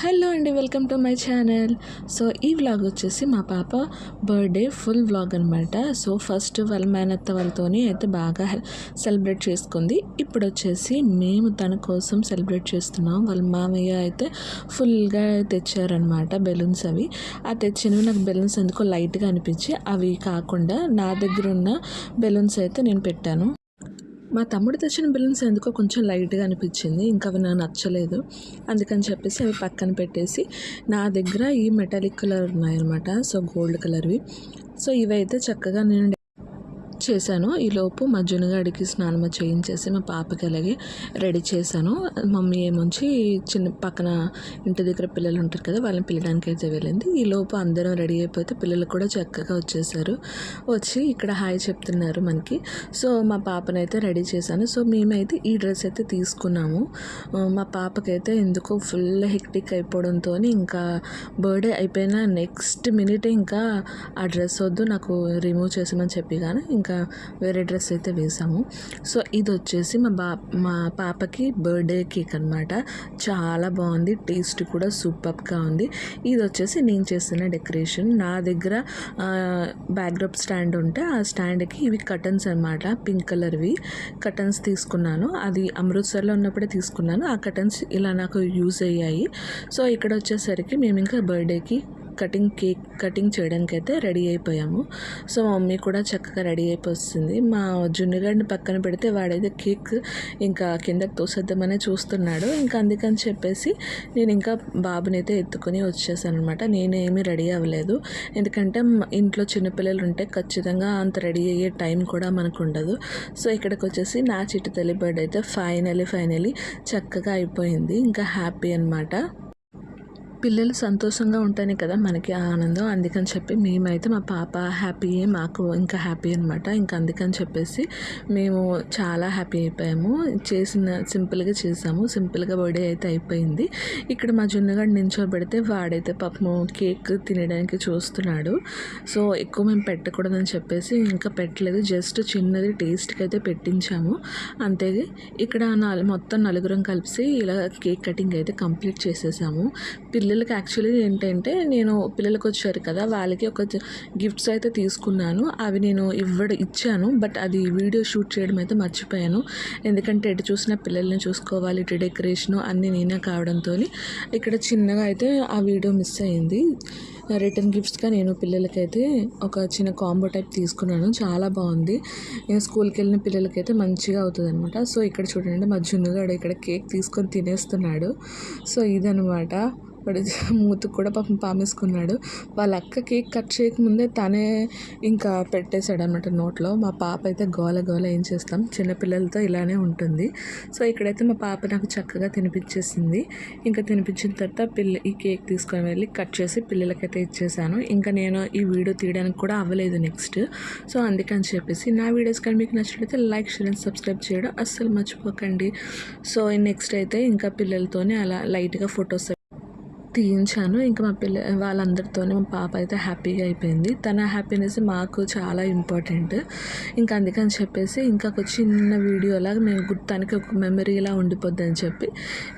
Hello అండి, welcome to my channel. So ఈ vlog వచ్చేసి మా పాప బర్త్డే ఫుల్ వ్లాగ్ అనమాట. సో ఫస్ట్ వాళ్ళ మేనత్త వాళ్ళతోని అయితే బాగా సెలబ్రేట్ చేసుకుంది. ఇప్పుడు వచ్చేసి మేము తన కోసం సెలబ్రేట్ చేస్తున్నాం. వాళ్ళ మామయ్య అయితే ఫుల్గా తెచ్చారనమాట బెలూన్స్. అవి తెచ్చినవి నాకు బెలూన్స్ ఎందుకో లైట్గా అనిపించి అవి కాకుండా నా దగ్గర ఉన్న బెలూన్స్ అయితే నేను పెట్టాను. మా తమ్ముడు తెచ్చిన బెలూన్స్ ఎందుకో కొంచెం లైట్గా అనిపించింది, ఇంకా అవి నాకు నచ్చలేదు. అందుకని చెప్పేసి అవి పక్కన పెట్టేసి నా దగ్గర ఈ మెటాలిక్ కలర్ ఉన్నాయన్నమాట. సో గోల్డ్ కలర్వి. సో ఇవైతే చక్కగా నేను చేశాను. ఈలోపు మా జునుగాడికి స్నానం చేయించేసి మా పాపకి అలాగే రెడీ చేశాను. మమ్మీ ఏమొంచి చిన్న పక్కన ఇంటి దగ్గర పిల్లలు ఉంటారు కదా, వాళ్ళని పిల్లడానికి అయితే వెళ్ళింది. ఈలోపు అందరం రెడీ అయిపోతే పిల్లలు కూడా చక్కగా వచ్చేసారు. వచ్చి ఇక్కడ హాయ్ చెప్తున్నారు మనకి. సో మా పాపనైతే రెడీ చేశాను. సో మేమైతే ఈ డ్రెస్ అయితే తీసుకున్నాము. మా పాపకైతే ఎందుకో ఫుల్ హెక్టిక్ అయిపోవడంతో ఇంకా బర్త్డే అయిపోయిన నెక్స్ట్ మినిటే ఇంకా ఆ డ్రెస్ వద్దు నాకు రిమూవ్ చేసామని చెప్పి కానీ ఇంకా వేరే డ్రెస్ అయితే వేసాము. సో ఇది వచ్చేసి మా పాపకి బర్త్డే కేక్ అనమాట. చాలా బాగుంది, టేస్ట్ కూడా సూపర్గా ఉంది. ఇది వచ్చేసి నేను చేసిన డెకరేషన్. నా దగ్గర బ్యాక్డ్రాప్ స్టాండ్ ఉంటే ఆ స్టాండ్కి ఇవి కటన్స్ అనమాట, పింక్ కలర్వి కటన్స్ తీసుకున్నాను. అది అమృత్సర్లో ఉన్నప్పుడే తీసుకున్నాను. ఆ కటన్స్ ఇలా నాకు యూజ్ అయ్యాయి. సో ఇక్కడ వచ్చేసరికి మేము ఇంకా బర్త్డేకి కేక్ కటింగ్ చేయడానికి అయితే రెడీ అయిపోయాము. సో మమ్మీ కూడా చక్కగా రెడీ అయిపోతుంది. మా జున్నుగాడిని పక్కన పెడితే వాడైతే కేక్ ఇంకా కిందకి తోసేద్దామనే చూస్తున్నాడు. ఇంకా అందుకని చెప్పేసి నేను ఇంకా బాబుని అయితే ఎత్తుకొని వచ్చేసాను అనమాట. నేనేమీ రెడీ అవ్వలేదు, ఎందుకంటే ఇంట్లో చిన్నపిల్లలు ఉంటే ఖచ్చితంగా అంత రెడీ అయ్యే టైం కూడా మనకు ఉండదు. సో ఇక్కడికి వచ్చేసి నా చిట్టి తల్లి బర్త్డే అయితే ఫైనలీ చక్కగా అయిపోయింది. ఇంకా హ్యాపీ అనమాట. పిల్లలు సంతోషంగా ఉంటేనే కదా మనకి ఆనందం. అందుకని చెప్పి మేమైతే మా పాప హ్యాపీయే, మాకు ఇంకా హ్యాపీ అనమాట. ఇంకా అందుకని చెప్పేసి మేము చాలా హ్యాపీ అయిపోయాము. సింపుల్గా చేసాము. సింపుల్గా బర్త్డే అయితే అయిపోయింది. ఇక్కడ మా జున్నుగాడు నించోబెడితే వాడైతే పాపము కేక్ తినడానికి చూస్తున్నాడు. సో ఎక్కువ మేము పెట్టకూడదని చెప్పేసి ఇంకా పెట్టలేదు. జస్ట్ చిన్నది టేస్ట్కి అయితే పెట్టించాము అంతే. ఇక్కడ మొత్తం నలుగురం కలిసి ఇలా కేక్ కటింగ్ అయితే కంప్లీట్ చేసేసాము. పిల్లలకి యాక్చువల్లీ ఏంటంటే నేను పిల్లలకి వచ్చారు కదా, వాళ్ళకి ఒక గిఫ్ట్స్ అయితే తీసుకున్నాను. అవి నేను ఇచ్చాను, బట్ అది వీడియో షూట్ చేయడం అయితే మర్చిపోయాను. ఎందుకంటే ఎటు చూసిన పిల్లల్ని చూసుకోవాలి, ఇటు డెకరేషను అన్నీ నేనే కావడంతో ఇక్కడ చిన్నగా అయితే ఆ వీడియో మిస్ అయింది. రిటర్న్ గిఫ్ట్స్గా నేను పిల్లలకైతే ఒక చిన్న కాంబో టైప్ తీసుకున్నాను. చాలా బాగుంది. నేను స్కూల్కి వెళ్ళిన పిల్లలకైతే మంచిగా అవుతుంది అనమాట. సో ఇక్కడ చూడండి మా జున్నుగాడు ఇక్కడ కేక్ తీసుకొని తినేస్తున్నాడు. సో ఇదనమాట. వాడు మూతుకు కూడా పాపం పామేసుకున్నాడు. వాళ్ళ అక్క కేక్ కట్ చేయకముందే తనే ఇంకా పెట్టేశాడు అనమాట నోట్లో. మా పాప అయితే గోల ఏం చేస్తాం, చిన్నపిల్లలతో ఇలానే ఉంటుంది. సో ఇక్కడైతే మా పాప నాకు చక్కగా తినిపించేసింది. ఇంకా తినిపించిన తర్వాత ఈ కేక్ తీసుకొని వెళ్ళి కట్ చేసి పిల్లలకైతే ఇచ్చేసాను. ఇంకా నేను ఈ వీడియో తీయడానికి కూడా అవ్వలేదు నెక్స్ట్. సో అందుకని చెప్పేసి నా వీడియోస్ కానీ మీకు నచ్చినట్లయితే లైక్, షేర్ అండ్ సబ్స్క్రైబ్ చేయడం అస్సలు మర్చిపోకండి. సో నెక్స్ట్ అయితే ఇంకా పిల్లలతోనే అలా లైట్గా ఫొటోస్ తీయించాను. ఇంకా వాళ్ళందరితోనే మా పాప అయితే హ్యాపీగా అయిపోయింది. తన హ్యాపీనెస్ మాకు చాలా ఇంపార్టెంట్. ఇంకా అందుకని చెప్పేసి ఇంకా ఒక చిన్న వీడియోలాగా మేము తనకి ఒక మెమరీలా ఉండిపోద్ది అని చెప్పి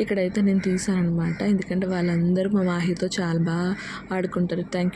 ఇక్కడైతే నేను తీసాను అనమాట. ఎందుకంటే వాళ్ళందరూ మా మాహితో చాలా బాగా ఆడుకుంటారు. Thank you.